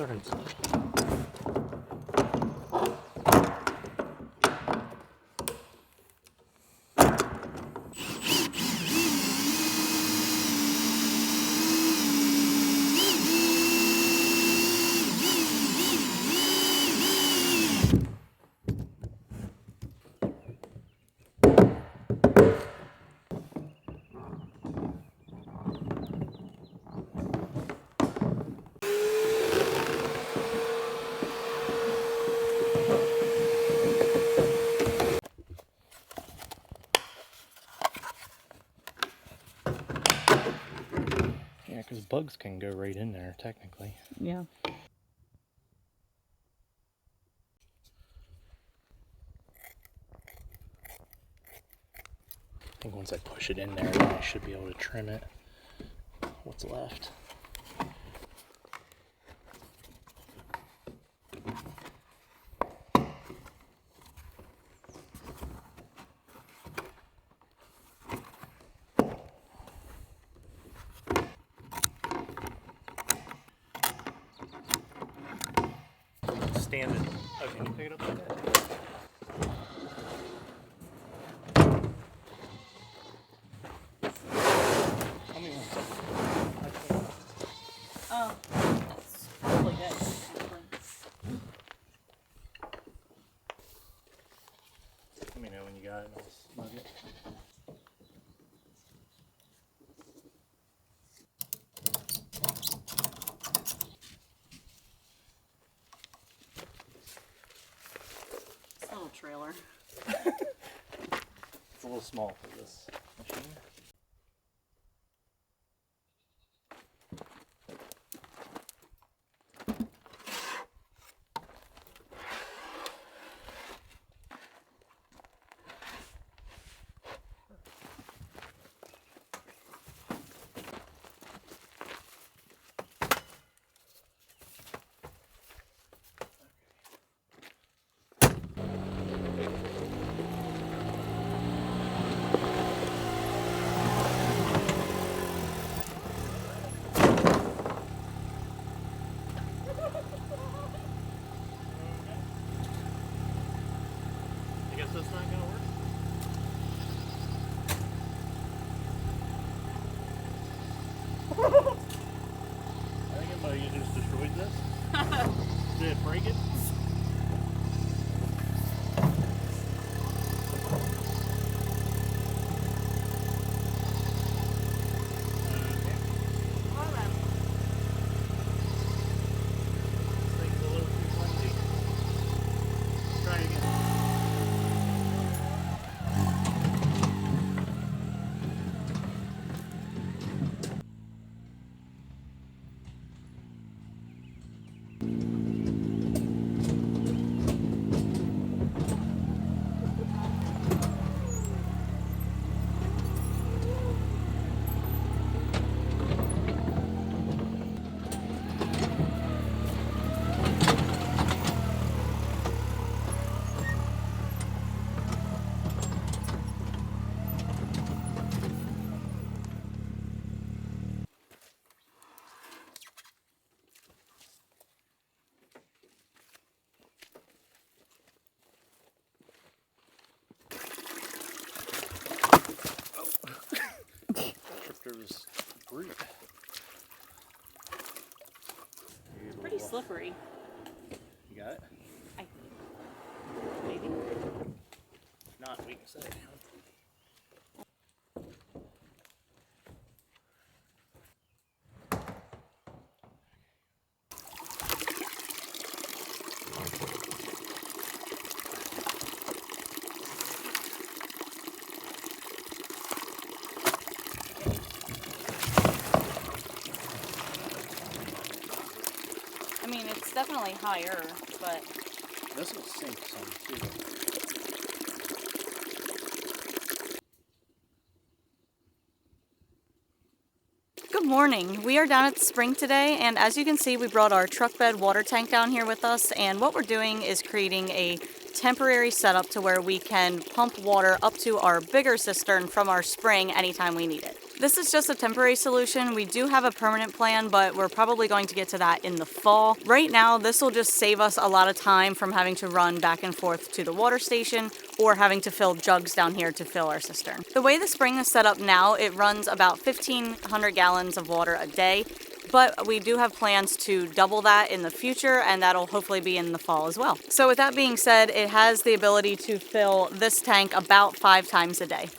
cisterns. Yeah, because bugs can go right in there, technically. Yeah. I think once I push it in there, then I should be able to trim it. What's left? Stand it. Oh, can you pick it up like that? Tell me one second. Oh, that's probably good. Let me know when you got it and I'll snug it. This little trailer. It's a little small for this machine. I guess that's not gonna work. I think it might have just destroyed this. Did it break it? This thing's a little too clumsy. Try again. Tripped over this root. Pretty slippery. You got it? I maybe. If not, we can set it down. I mean, it's definitely higher, but This will sink some too. good morning. We are down at the spring today, and as you can see, we brought our truck bed water tank down here with us, and what we're doing is creating a temporary setup to where we can pump water up to our bigger cistern from our spring anytime we need it. This is just a temporary solution. We do have a permanent plan, but we're probably going to get to that in the fall. Right now, this will just save us a lot of time from having to run back and forth to the water station or having to fill jugs down here to fill our cistern. The way the spring is set up now, it runs about 1,500 gallons of water a day, but we do have plans to double that in the future, and that'll hopefully be in the fall as well. So with that being said, it has the ability to fill this tank about 5 times a day.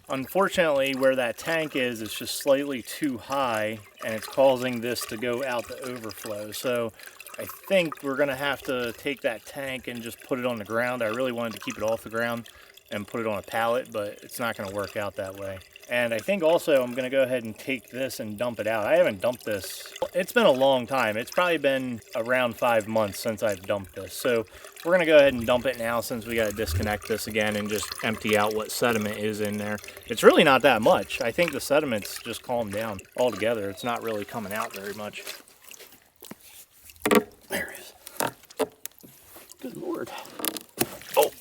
Unfortunately, where that tank is, it's just slightly too high, and it's causing this to go out the overflow. So I think we're gonna have to take that tank and just put it on the ground. I really wanted to keep it off the ground and put it on a pallet, but it's not gonna work out that way. And I think also I'm gonna go ahead and take this and dump it out. I haven't dumped this. It's been a long time. It's probably been around 5 months since I've dumped this. So we're gonna go ahead and dump it now since we gotta disconnect this again and just empty out what sediment is in there. It's really not that much. I think the sediment's just calmed down altogether. It's not really coming out very much. There it is. Good Lord. Oh.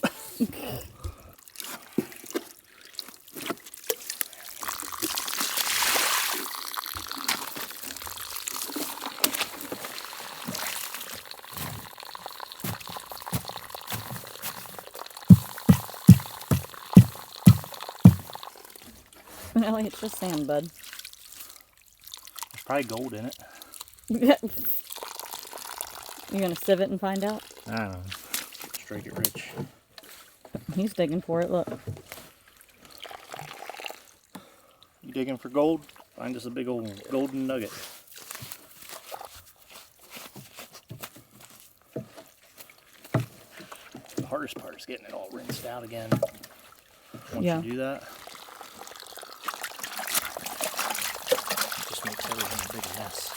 No, it's just sand, bud. There's probably gold in it. You gonna sieve it and find out? I don't know. Strike it rich. He's digging for it, look. You digging for gold? Find us a big old golden nugget. The hardest part is getting it all rinsed out again. Once Yeah. you do that, just makes everything a big mess.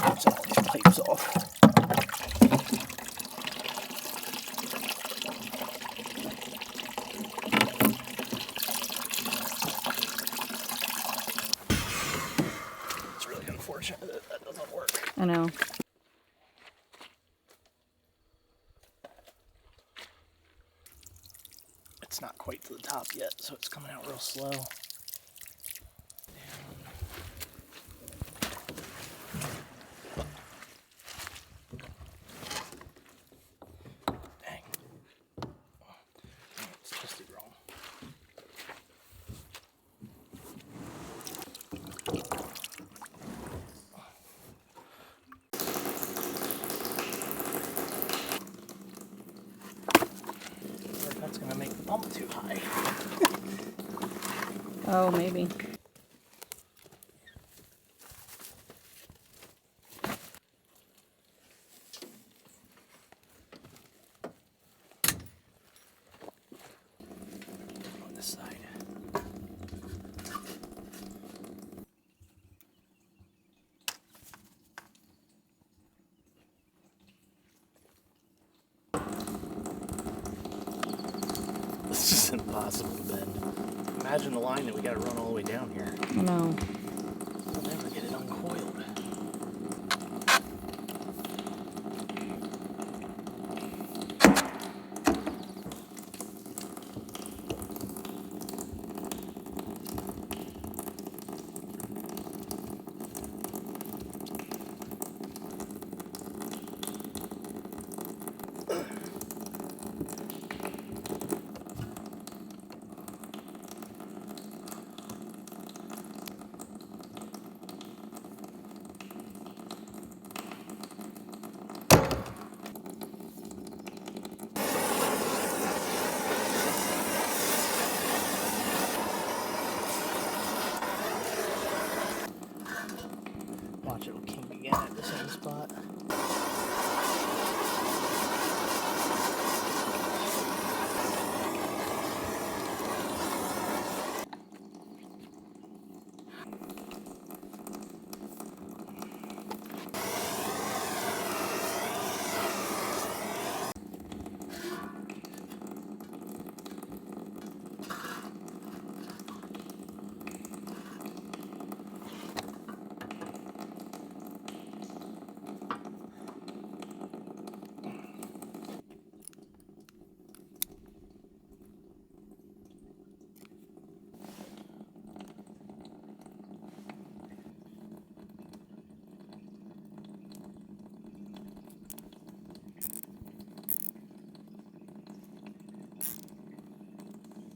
Rinse all these pipes off. It's really unfortunate that that doesn't work. I know. It's not quite to the top yet, so it's coming out real slow. Dang. It's twisted wrong. Or if that's gonna make the pump too high. Oh, maybe. On this side. This is impossible to bend. Imagine the line that we gotta run all the way down here. I know. We'll never get it uncoiled. Watch, it'll kink again at the same spot.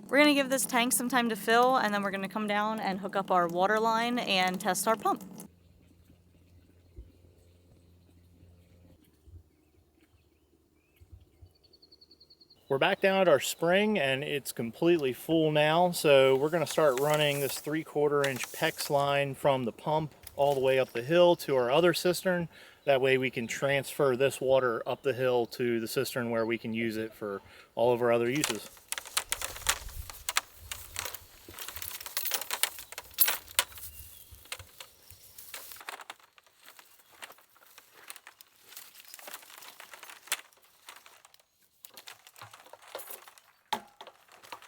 We're gonna give this tank some time to fill, and then we're gonna come down and hook up our water line and test our pump. We're back down at our spring and it's completely full now, so we're going to start running this 3/4 inch PEX line from the pump all the way up the hill to our other cistern. That way we can transfer this water up the hill to the cistern where we can use it for all of our other uses.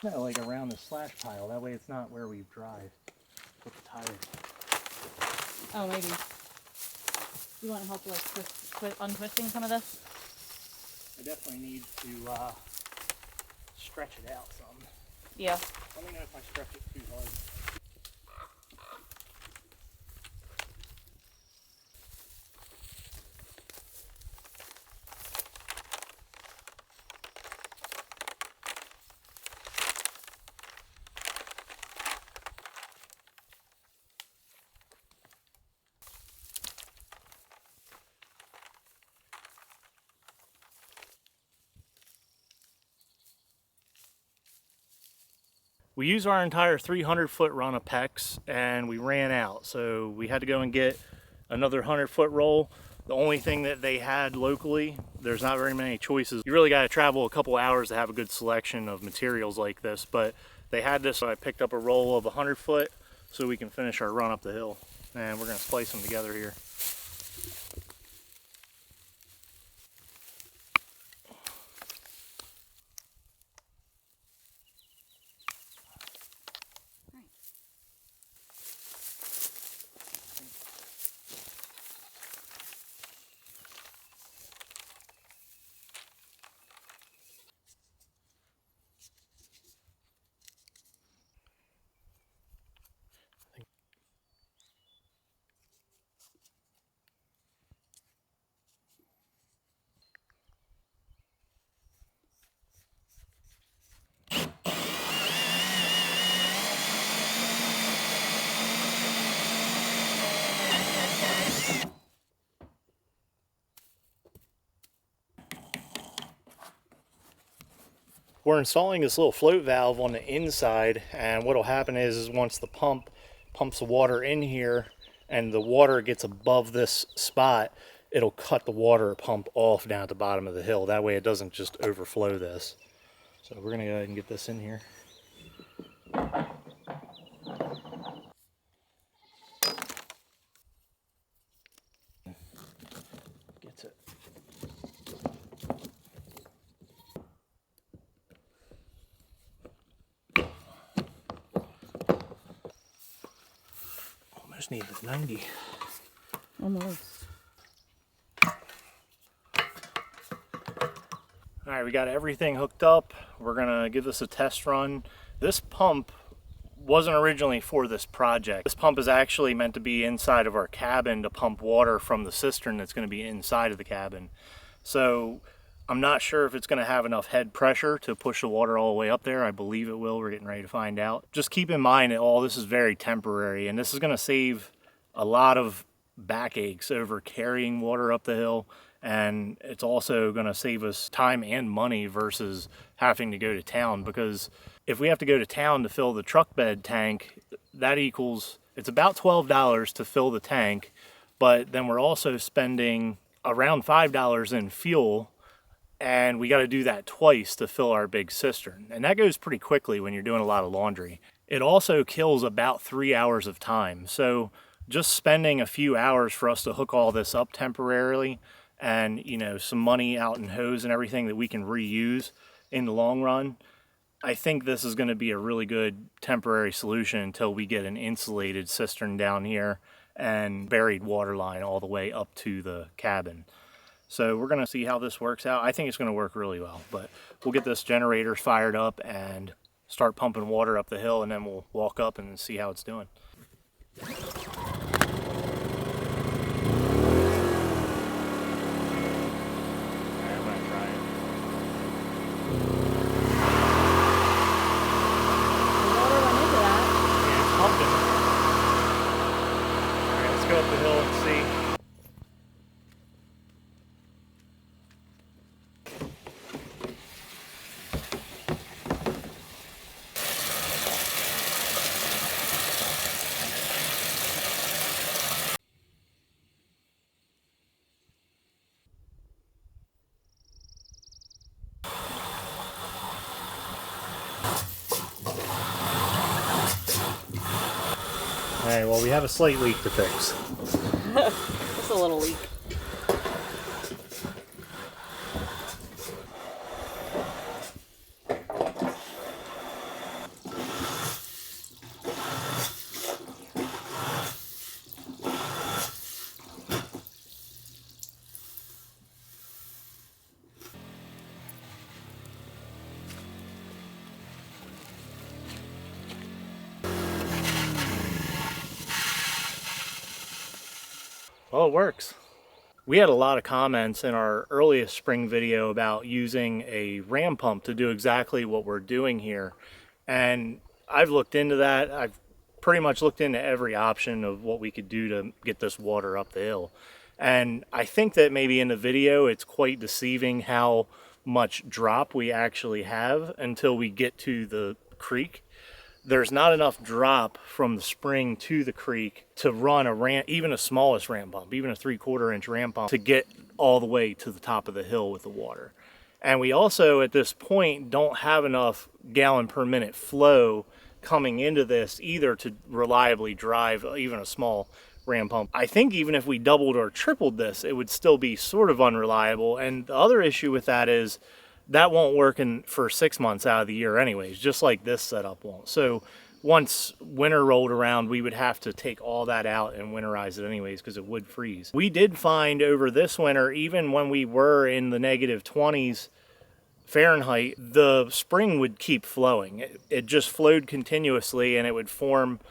No, like around the slash pile. That way it's not where we drive with the tires. Oh, maybe. You want help like untwisting some of this? I definitely need to stretch it out some. Yeah. Let me know if I stretch it too hard. We used our entire 300-foot run of PEX and we ran out, so we had to go and get another 100-foot roll. The only thing that they had locally, there's not very many choices. You really got to travel a couple hours to have a good selection of materials like this, but they had this, so I picked up a roll of 100-foot so we can finish our run up the hill. And we're going to splice them together here. We're installing this little float valve on the inside, and what'll happen is once the pump pumps the water in here and the water gets above this spot, it'll cut the water pump off down at the bottom of the hill. That way it doesn't just overflow this. So we're gonna go ahead and get this in here. Gets it. Almost need the 90. Almost. All right, we got everything hooked up. We're gonna give this a test run. This pump wasn't originally for this project. This pump is actually meant to be inside of our cabin to pump water from the cistern that's gonna be inside of the cabin. So I'm not sure if it's gonna have enough head pressure to push the water all the way up there. I believe it will. We're getting ready to find out. Just keep in mind that all this is very temporary, and this is gonna save a lot of backaches over carrying water up the hill. And it's also going to save us time and money versus having to go to town, because if we have to go to town to fill the truck bed tank, that equals, it's about $12 to fill the tank, but then we're also spending around $5 in fuel, and we got to do that twice to fill our big cistern. And that goes pretty quickly when you're doing a lot of laundry. It also kills about 3 hours of time. So just spending a few hours for us to hook all this up temporarily, and some money out in hose and everything that we can reuse in the long run, I think this is going to be a really good temporary solution until we get an insulated cistern down here and buried water line all the way up to the cabin. So we're going to see how this works out. I think it's going to work really well, but we'll get this generator fired up and start pumping water up the hill, and then we'll walk up and see how it's doing. Alright, well we have a slight leak to fix. Just a little leak. Well, it works. We had a lot of comments in our earliest spring video about using a ram pump to do exactly what we're doing here. And I've looked into that. I've pretty much looked into every option of what we could do to get this water up the hill. And I think that maybe in the video it's quite deceiving how much drop we actually have until we get to the creek. There's not enough drop from the spring to the creek to run a ramp, even the smallest ramp pump, even a 3/4 inch ramp pump, to get all the way to the top of the hill with the water. And we also at this point don't have enough gallon per minute flow coming into this either to reliably drive even a small ram pump. I think even if we doubled or tripled this, it would still be sort of unreliable. And the other issue with that is that won't work for 6 months out of the year anyways, just like this setup won't. So once winter rolled around, we would have to take all that out and winterize it anyways because it would freeze. We did find over this winter, even when we were in the -20s Fahrenheit, the spring would keep flowing. It just flowed continuously and it would form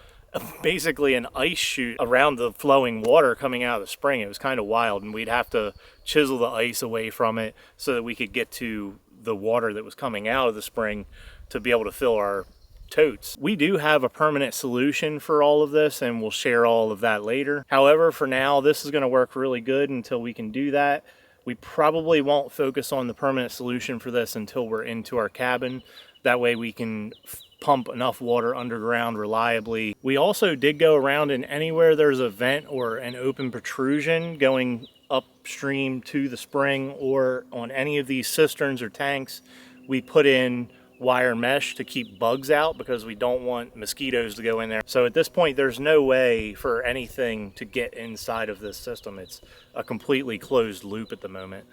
basically an ice chute around the flowing water coming out of the spring. It was kind of wild, and we'd have to chisel the ice away from it so that we could get to the water that was coming out of the spring to be able to fill our totes. We do have a permanent solution for all of this, and we'll share all of that later. However, for now, this is going to work really good until we can do that. We probably won't focus on the permanent solution for this until we're into our cabin. That way we can pump enough water underground reliably. We also did go around, and anywhere there's a vent or an open protrusion going upstream to the spring or on any of these cisterns or tanks, we put in wire mesh to keep bugs out because we don't want mosquitoes to go in there. So at this point, there's no way for anything to get inside of this system. It's a completely closed loop at the moment.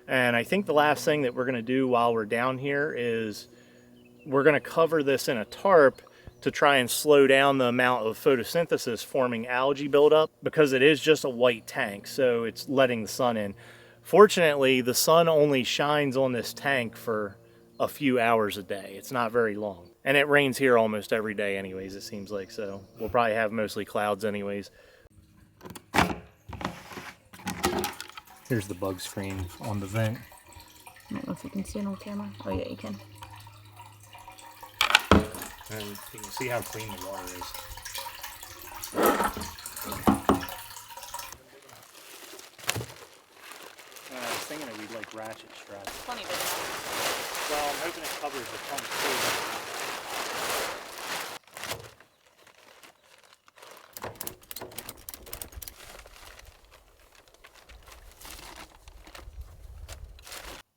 And I think the last thing that we're going to do while we're down here is we're going to cover this in a tarp to try and slow down the amount of photosynthesis forming algae buildup, because it is just a white tank, so it's letting the sun in. Fortunately, the sun only shines on this tank for a few hours a day. It's not very long. And it rains here almost every day anyways, it seems like, so we'll probably have mostly clouds anyways. Here's the bug screen on the vent. I don't know if you can see it on camera. Oh yeah, you can. And you can see how clean the water is. I was thinking that we'd like ratchet straps. Plenty big enough. Well, I'm hoping it covers the pump too.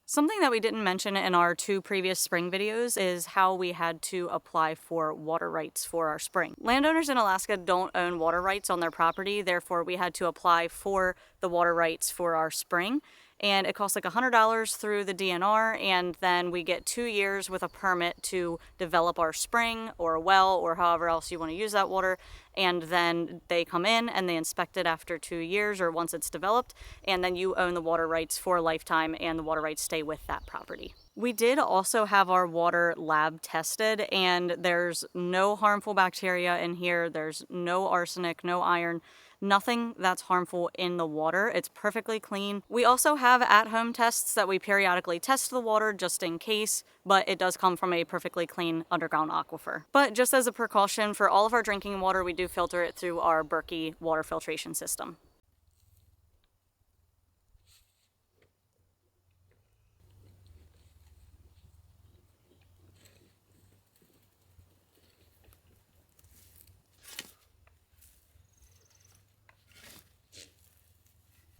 Something that we didn't mention in our 2 previous spring videos is how we had to apply for water rights for our spring. Landowners in Alaska don't own water rights on their property, therefore we had to apply for the water rights for our spring. And it costs like $100 through the DNR, and then we get 2 years with a permit to develop our spring or a well or however else you want to use that water. And then they come in and they inspect it after 2 years or once it's developed, and then you own the water rights for a lifetime and the water rights stay with that property. We did also have our water lab tested, and there's no harmful bacteria in here. There's no arsenic, no iron, nothing that's harmful in the water. It's perfectly clean. We also have at-home tests that we periodically test the water just in case, but it does come from a perfectly clean underground aquifer. But just as a precaution, for all of our drinking water, we do filter it through our Berkey water filtration system.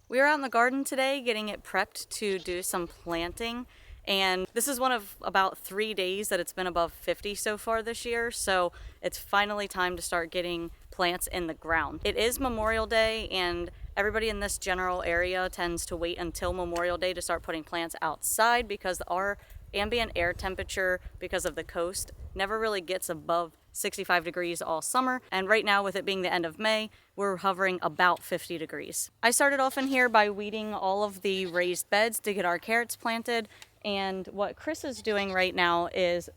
We are out in the garden today getting it prepped to do some planting, and this is one of about 3 days that it's been above 50 so far this year, so it's finally time to start getting plants in the ground. It is Memorial Day, and everybody in this general area tends to wait until Memorial Day to start putting plants outside because our ambient air temperature, because of the coast, never really gets above 65 degrees all summer, and right now with it being the end of May, we're hovering about 50 degrees. I started off in here by weeding all of the raised beds to get our carrots planted, and what Chris is doing right now is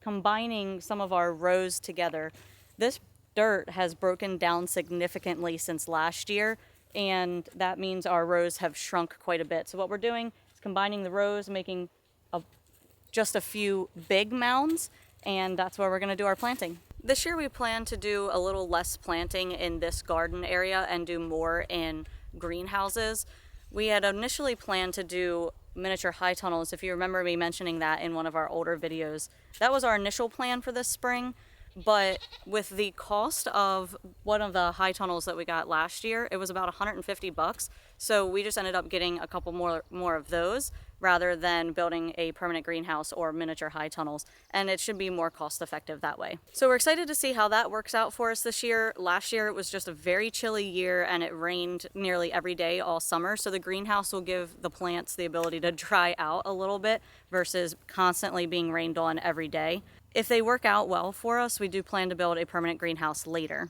combining some of our rows together. This dirt has broken down significantly since last year, and that means our rows have shrunk quite a bit. So what we're doing is combining the rows, making just a few big mounds, and that's where we're going to do our planting. This year we plan to do a little less planting in this garden area and do more in greenhouses. We had initially planned to do miniature high tunnels. If you remember me mentioning that in one of our older videos, that was our initial plan for this spring. But with the cost of one of the high tunnels that we got last year, it was about $150. So we just ended up getting a couple more of those rather than building a permanent greenhouse or miniature high tunnels. And it should be more cost effective that way. So we're excited to see how that works out for us this year. Last year it was just a very chilly year and it rained nearly every day all summer. So the greenhouse will give the plants the ability to dry out a little bit versus constantly being rained on every day. If they work out well for us, we do plan to build a permanent greenhouse later.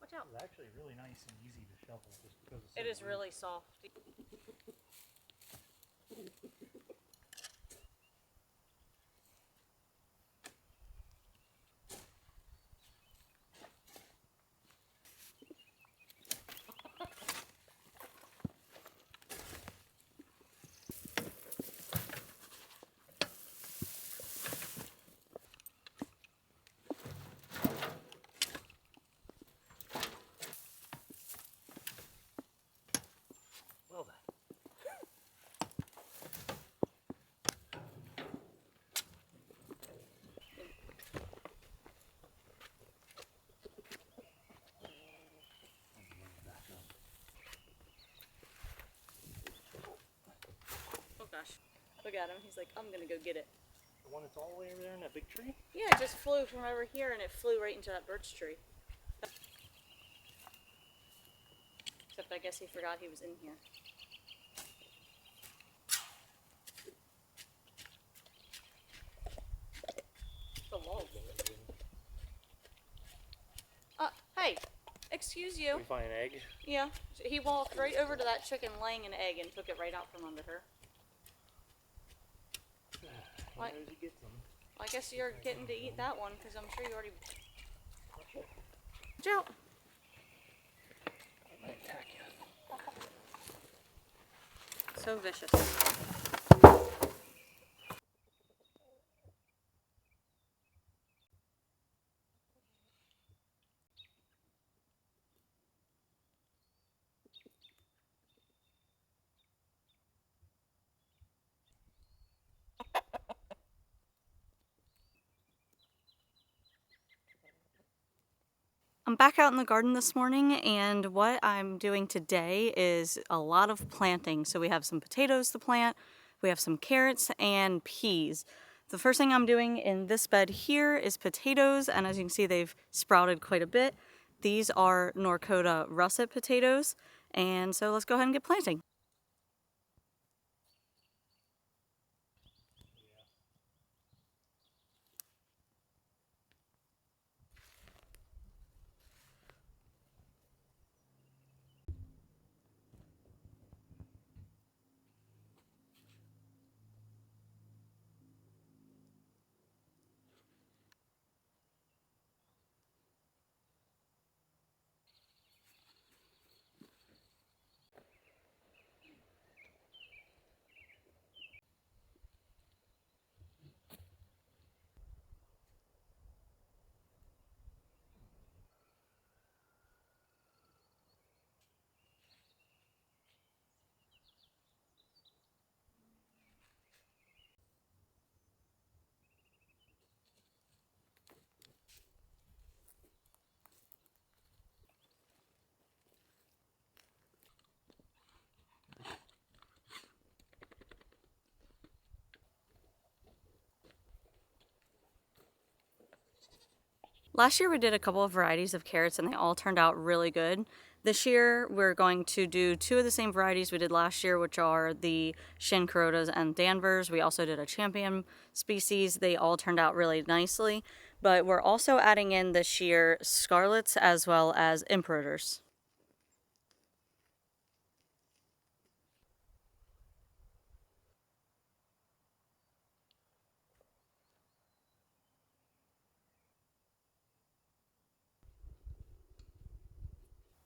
Watch out. It's actually really nice and easy to shovel just because it's so It is loose. really soft. Well then. Oh gosh. Look at him. He's like, I'm gonna go get it. The one that's all the way over there in that big tree? Yeah, it just flew from over here and it flew right into that birch tree. Except I guess he forgot he was in here. The log. Hey, excuse you. We find an egg. Yeah, he walked right over to that chicken laying an egg and took it right out from under her. He knows he gets them. I guess you're getting to eat that one because I'm sure you already. Watch out! I might attack you. So vicious. I'm back out in the garden this morning, and what I'm doing today is a lot of planting. So we have some potatoes to plant, we have some carrots and peas. The first thing I'm doing in this bed here is potatoes, and as you can see, they've sprouted quite a bit. These are Norcota russet potatoes, and so let's go ahead and get planting. Last year we did a couple of varieties of carrots and they all turned out really good. This year we're going to do two of the same varieties we did last year, which are the Shin Kurotas and Danvers. We also did a champion species. They all turned out really nicely. But we're also adding in this year Scarlets as well as Imperators.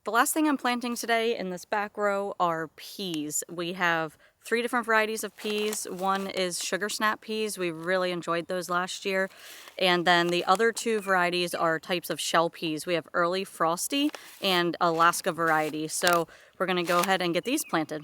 The last thing I'm planting today in this back row are peas. We have 3 different varieties of peas. One is sugar snap peas. We really enjoyed those last year. And then the other 2 varieties are types of shell peas. We have early frosty and Alaska variety. So we're going to go ahead and get these planted.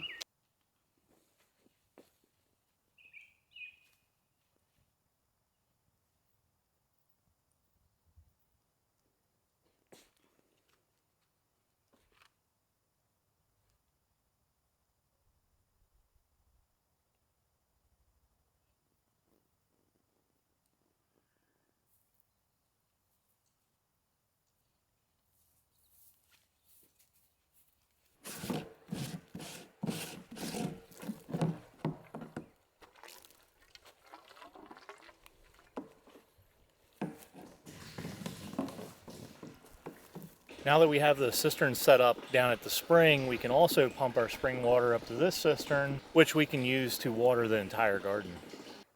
Now that we have the cistern set up down at the spring, we can also pump our spring water up to this cistern, which we can use to water the entire garden.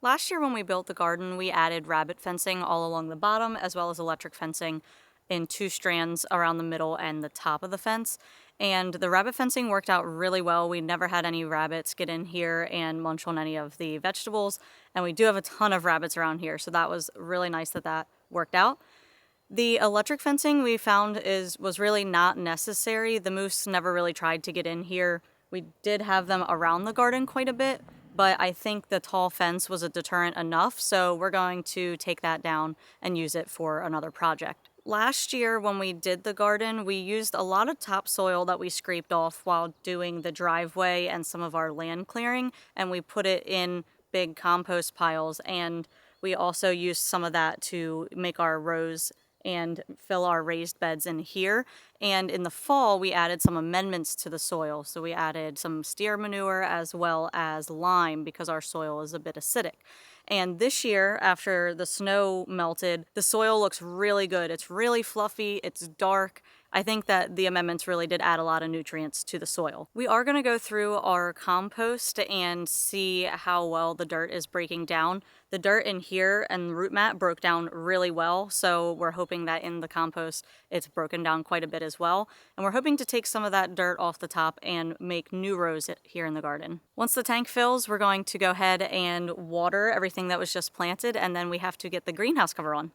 Last year when we built the garden, we added rabbit fencing all along the bottom as well as electric fencing in 2 strands around the middle and the top of the fence. And the rabbit fencing worked out really well. We never had any rabbits get in here and munch on any of the vegetables. And we do have a ton of rabbits around here, so that was really nice that that worked out. The electric fencing we found was really not necessary. The moose never really tried to get in here. We did have them around the garden quite a bit, but I think the tall fence was a deterrent enough, so we're going to take that down and use it for another project. Last year when we did the garden, we used a lot of topsoil that we scraped off while doing the driveway and some of our land clearing, and we put it in big compost piles, and we also used some of that to make our rows and fill our raised beds in here. And in the fall, we added some amendments to the soil. So we added some steer manure as well as lime because our soil is a bit acidic. And this year, after the snow melted, the soil looks really good. It's really fluffy, it's dark. I think that the amendments really did add a lot of nutrients to the soil. We are going to go through our compost and see how well the dirt is breaking down. The dirt in here and the root mat broke down really well, so we're hoping that in the compost it's broken down quite a bit as well. And we're hoping to take some of that dirt off the top and make new rows here in the garden. Once the tank fills, we're going to go ahead and water everything that was just planted, and then we have to get the greenhouse cover on.